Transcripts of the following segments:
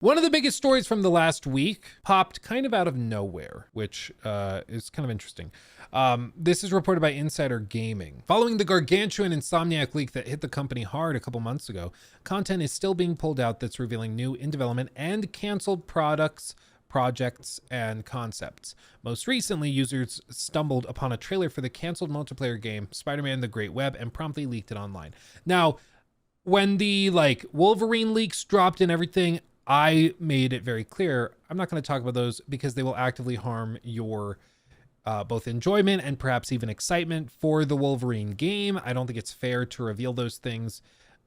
One of the biggest stories from the last week popped kind of out of nowhere, which is kind of interesting. This is reported by Insider Gaming. Following the gargantuan Insomniac leak that hit the company hard a couple months ago, content is still being pulled out that's revealing new in development and canceled products, projects, and concepts. Most recently, users stumbled upon a trailer for the canceled multiplayer game Spider-Man: The Great Web and promptly leaked it online. Now, when the Wolverine leaks dropped and everything, I made it very clear I'm not going to talk about those because they will actively harm your both enjoyment and perhaps even excitement for the Wolverine game. I don't think it's fair to reveal those things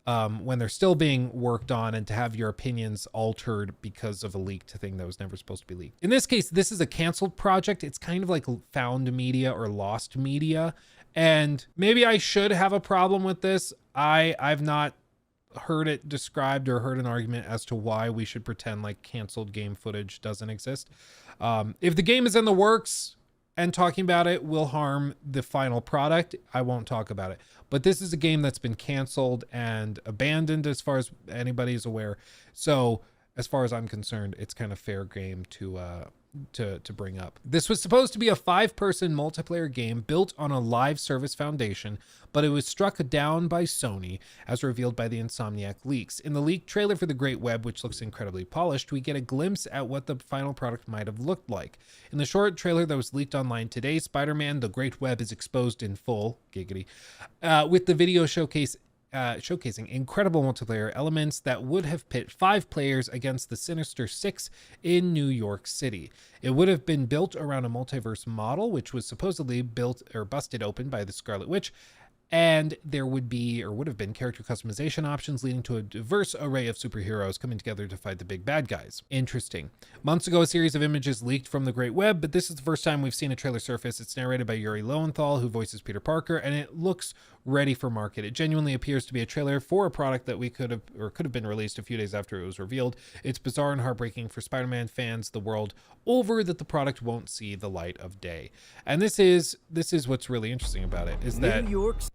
when they're still being worked on and to have your opinions altered because of a leaked thing that was never supposed to be leaked. In this case, this is a canceled project. It's kind of like found media or lost media. And maybe I should have a problem with this. I've not heard it described or heard an argument as to why we should pretend like canceled game footage doesn't exist. If the game is in the works and talking about it will harm the final product, I won't talk about it. But this is a game that's been canceled and abandoned as far as anybody's aware. So as far as I'm concerned, it's kind of fair game to bring up. This was supposed to be a 5-person multiplayer game built on a live service foundation, but it was struck down by Sony, as revealed by the Insomniac leaks. In the leaked trailer for The Great Web, which looks incredibly polished, we get a glimpse at what the final product might have looked like. In the short trailer that was leaked online today, Spider-Man: The Great Web is exposed in full, giggity, with the video showcasing incredible multiplayer elements that would have pit 5 players against the Sinister Six in New York City. It would have been built around a multiverse model, which was supposedly built or busted open by the Scarlet Witch, and there would be or would have been character customization options leading to a diverse array of superheroes coming together to fight the big bad guys. Interesting. Months ago, a series of images leaked from the Great Web, but this is the first time we've seen a trailer surface. It's narrated by Yuri Lowenthal, who voices Peter Parker, and it looks ready for market. It genuinely appears to be a trailer for a product that we could have been released a few days after it was revealed. It's bizarre and heartbreaking for Spider-Man fans the world over that the product won't see the light of day. And this is what's really interesting about it, is that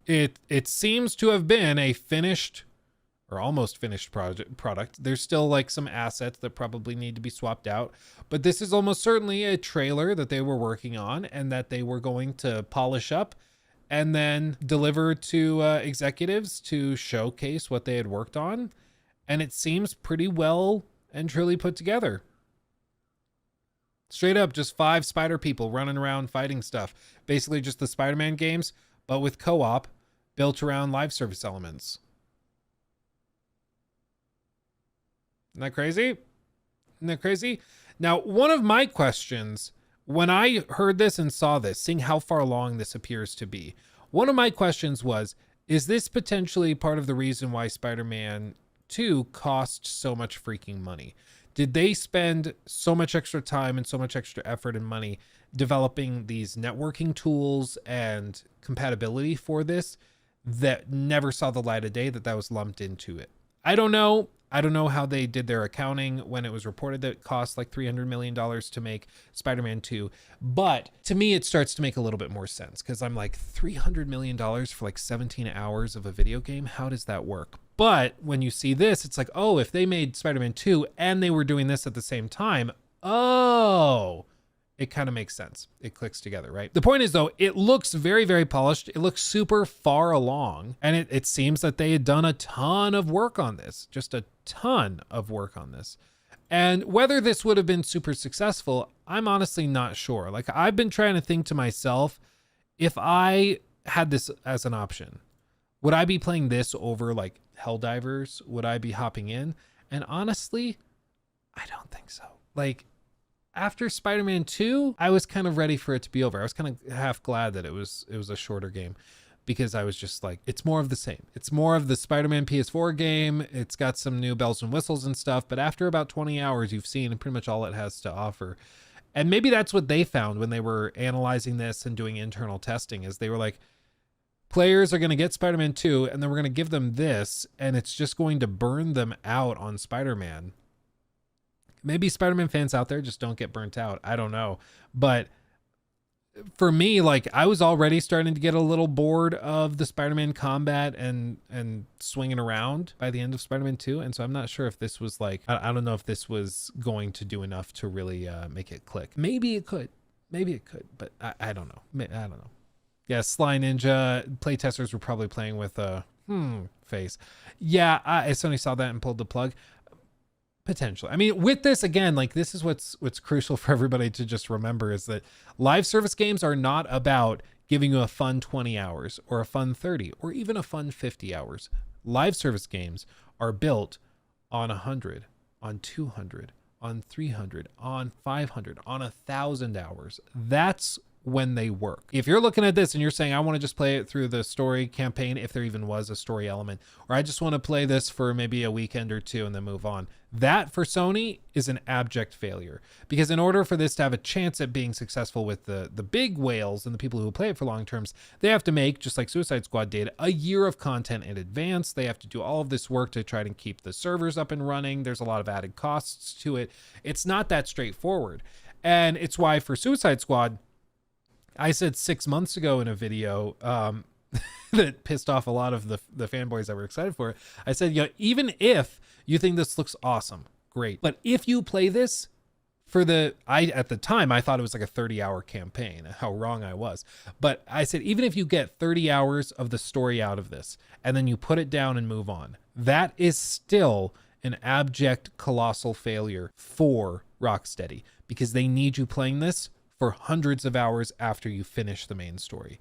it seems to have been a finished or almost finished product. There's still like some assets that probably need to be swapped out, but this is almost certainly a trailer that they were working on and that they were going to polish up and then deliver to executives to showcase what they had worked on. And it seems pretty well and truly put together. Straight up, just 5 spider people running around fighting stuff. Basically just the Spider-Man games, but with co-op built around live service elements. Isn't that crazy? Isn't that crazy? Now, one of my questions, when I heard this and saw this, seeing how far along this appears to be, one of my questions was, is this potentially part of the reason why Spider-Man 2 cost so much freaking money? Did they spend so much extra time and so much extra effort and money developing these networking tools and compatibility for this that never saw the light of day, that was lumped into it? I don't know. I don't know how they did their accounting when it was reported that it cost like $300 million to make Spider-Man 2. But to me, it starts to make a little bit more sense because I'm like, $300 million for like 17 hours of a video game? How does that work? But when you see this, it's like, oh, if they made Spider-Man 2 and they were doing this at the same time, oh, it kind of makes sense. It clicks together, right? The point is, though, it looks very, very polished. It looks super far along. And it seems that they had done a ton of work on this, just a ton of work on this. And whether this would have been super successful, I'm honestly not sure. Like, I've been trying to think to myself, if I had this as an option, would I be playing this over like Helldivers? Would I be hopping in? And honestly, I don't think so. Like, after Spider-Man 2, I was kind of ready for it to be over. I was kind of half glad that it was a shorter game because I was just like, it's more of the same. It's more of the Spider-Man PS4 game. It's got some new bells and whistles and stuff, but after about 20 hours, you've seen pretty much all it has to offer. And maybe that's what they found when they were analyzing this and doing internal testing, is they were like, players are going to get Spider-Man 2 and then we're going to give them this and it's just going to burn them out on Spider-Man. Maybe Spider-Man fans out there just don't get burnt out. I don't know. But for me, like I was already starting to get a little bored of the Spider-Man combat and swinging around by the end of Spider-Man 2. And so I'm not sure if this was like, I don't know if this was going to do enough to really make it click. Maybe it could, but I don't know. I don't know. Yeah, Sly Ninja playtesters were probably playing with a face. Yeah, I Sony saw that and pulled the plug. Potentially. I mean, with this, again, like this is what's crucial for everybody to just remember is that live service games are not about giving you a fun 20 hours or a fun 30 or even a fun 50 hours. Live service games are built on 100, on 200, on 300, on 500, on 1,000 hours. That's when they work. If you're looking at this and you're saying, I want to just play it through the story campaign, if there even was a story element, or I just want to play this for maybe a weekend or two and then move on, that for Sony is an abject failure. Because in order for this to have a chance at being successful with the big whales and the people who play it for long terms, they have to make, just like Suicide Squad did, a year of content in advance. They have to do all of this work to try to keep the servers up and running. There's a lot of added costs to it. It's not that straightforward. And it's why for Suicide Squad, I said 6 months ago in a video that pissed off a lot of the fanboys that were excited for it. I said, you know, even if you think this looks awesome, great. But if you play this for at the time, I thought it was like a 30-hour campaign, how wrong I was. But I said, even if you get 30 hours of the story out of this and then you put it down and move on, that is still an abject, colossal failure for Rocksteady because they need you playing this for hundreds of hours after you finish the main story.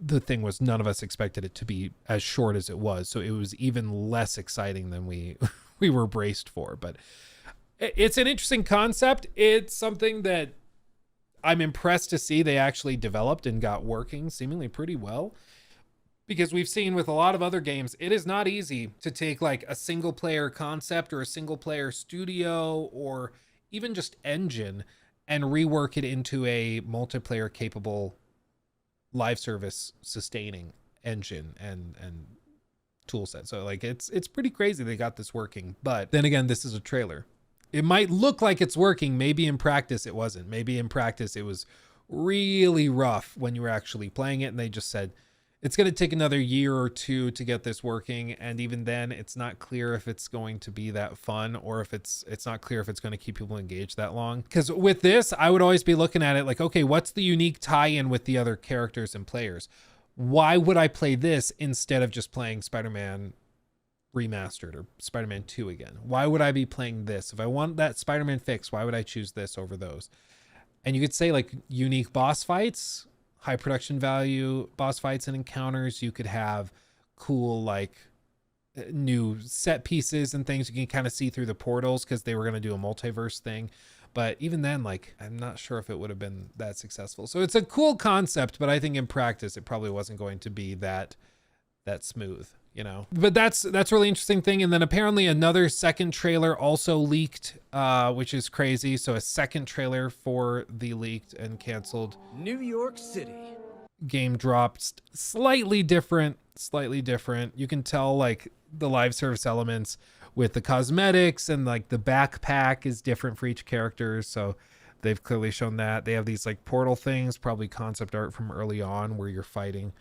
The thing was, none of us expected it to be as short as it was, so it was even less exciting than we were braced for. But it's an interesting concept. It's something that I'm impressed to see they actually developed and got working seemingly pretty well. Because we've seen with a lot of other games, it is not easy to take like a single player concept or a single player studio or even just engine and rework it into a multiplayer capable live service sustaining engine and tool set. So like it's pretty crazy they got this working. But then again, this is a trailer. It might look like it's working. Maybe in practice it wasn't. Maybe in practice it was really rough when you were actually playing it and they just said, it's going to take another year or two to get this working. And even then, it's not clear if it's going to be that fun or if it's not clear if it's going to keep people engaged that long. Because with this, I would always be looking at it like, okay, what's the unique tie-in with the other characters and players? Why would I play this instead of just playing Spider-Man Remastered or Spider-Man 2 again? Why would I be playing this? If I want that Spider-Man fix, why would I choose this over those? And you could say like unique boss fights, high production value boss fights and encounters. You could have cool like new set pieces and things you can kind of see through the portals because they were going to do a multiverse thing. But even then, like, I'm not sure if it would have been that successful. So it's a cool concept, but I think in practice it probably wasn't going to be that smooth, you know. But that's a really interesting thing. And then apparently another second trailer also leaked, which is crazy. So a second trailer for the leaked and canceled New York City game dropped. Slightly different. You can tell like the live service elements with the cosmetics and like the backpack is different for each character. So they've clearly shown that. They have these like portal things, probably concept art from early on where you're fighting,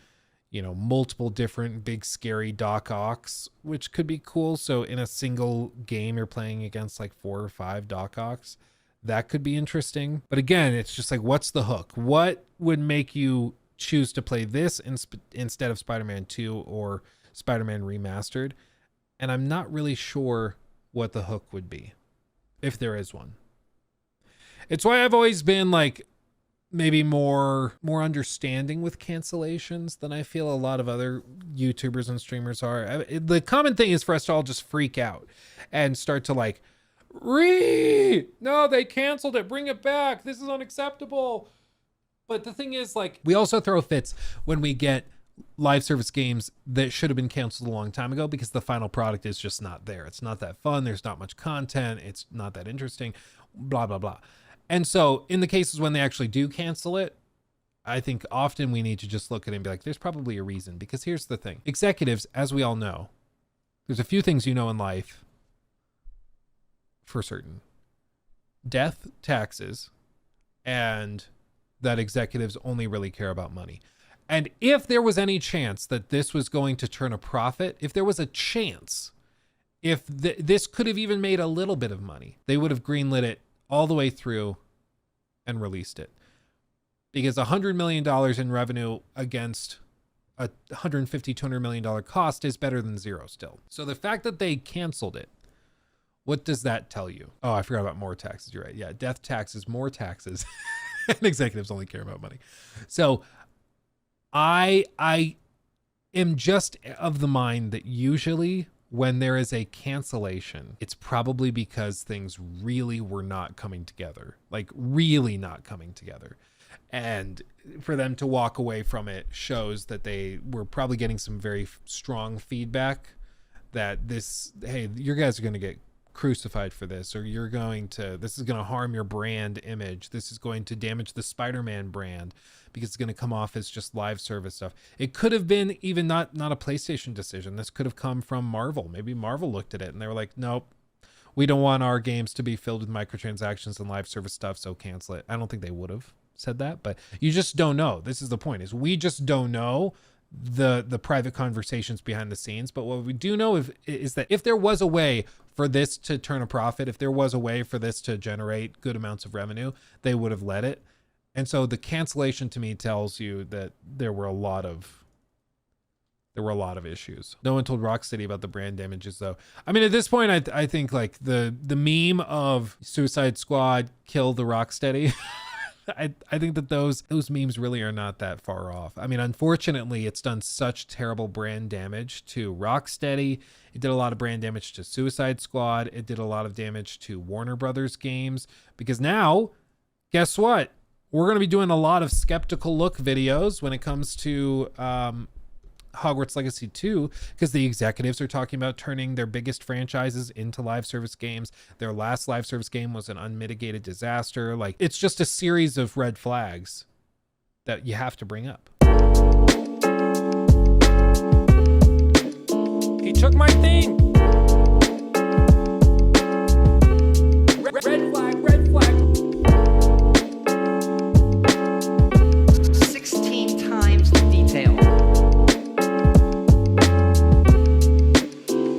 you know, multiple different big scary Doc Ocks, which could be cool. So in a single game, you're playing against like 4 or 5 Doc Ocks. That could be interesting. But again, it's just like, what's the hook? What would make you choose to play this instead of Spider-Man 2 or Spider-Man Remastered? And I'm not really sure what the hook would be, if there is one. It's why I've always been like, maybe more understanding with cancellations than I feel a lot of other YouTubers and streamers are. The common thing is for us to all just freak out and start to like, no, they canceled it, bring it back, this is unacceptable. But the thing is, like, we also throw fits when we get live service games that should have been canceled a long time ago because the final product is just not there. It's not that fun, there's not much content, it's not that interesting, blah blah blah. And so in the cases when they actually do cancel it, I think often we need to just look at it and be like, there's probably a reason. Because here's the thing. Executives, as we all know, there's a few things you know in life for certain. Death, taxes, and that executives only really care about money. And if there was any chance that this was going to turn a profit, if there was a chance, if this could have even made a little bit of money, they would have greenlit it all the way through and released it. Because $100 million in revenue against a $150, $200 million cost is better than zero still. So the fact that they canceled it, what does that tell you? Oh, I forgot about more taxes. You're right. Yeah, death taxes, more taxes. And executives only care about money. So I am just of the mind that usually when there is a cancellation, it's probably because things really were not coming together, like really not coming together. And for them to walk away from it shows that they were probably getting some very strong feedback that hey, you guys are going to get crucified for this, or this is going to harm your brand image. This is going to damage the Spider-Man brand because it's going to come off as just live service stuff. It could have been even not a PlayStation decision. This could have come from Marvel. Maybe Marvel looked at it and they were like, nope, we don't want our games to be filled with microtransactions and live service stuff, so cancel it. I don't think they would have said that, but you just don't know. This is the point, is we just don't know the private conversations behind the scenes. But what we do know is that if there was a way for this to turn a profit, if there was a way for this to generate good amounts of revenue, they would have let it. And so the cancellation to me tells you that there were a lot of issues. No one told Rocksteady about the brand damages though. I mean, at this point, I think like the meme of Suicide Squad kill the Rocksteady. I think that those memes really are not that far off. I mean, unfortunately, it's done such terrible brand damage to Rocksteady. It did a lot of brand damage to Suicide Squad. It did a lot of damage to Warner Brothers games, because now, guess what? We're going to be doing a lot of skeptical look videos when it comes to Hogwarts Legacy 2, because the executives are talking about turning their biggest franchises into live service games. Their last live service game was an unmitigated disaster. Like, it's just a series of red flags that you have to bring up. He took my thing.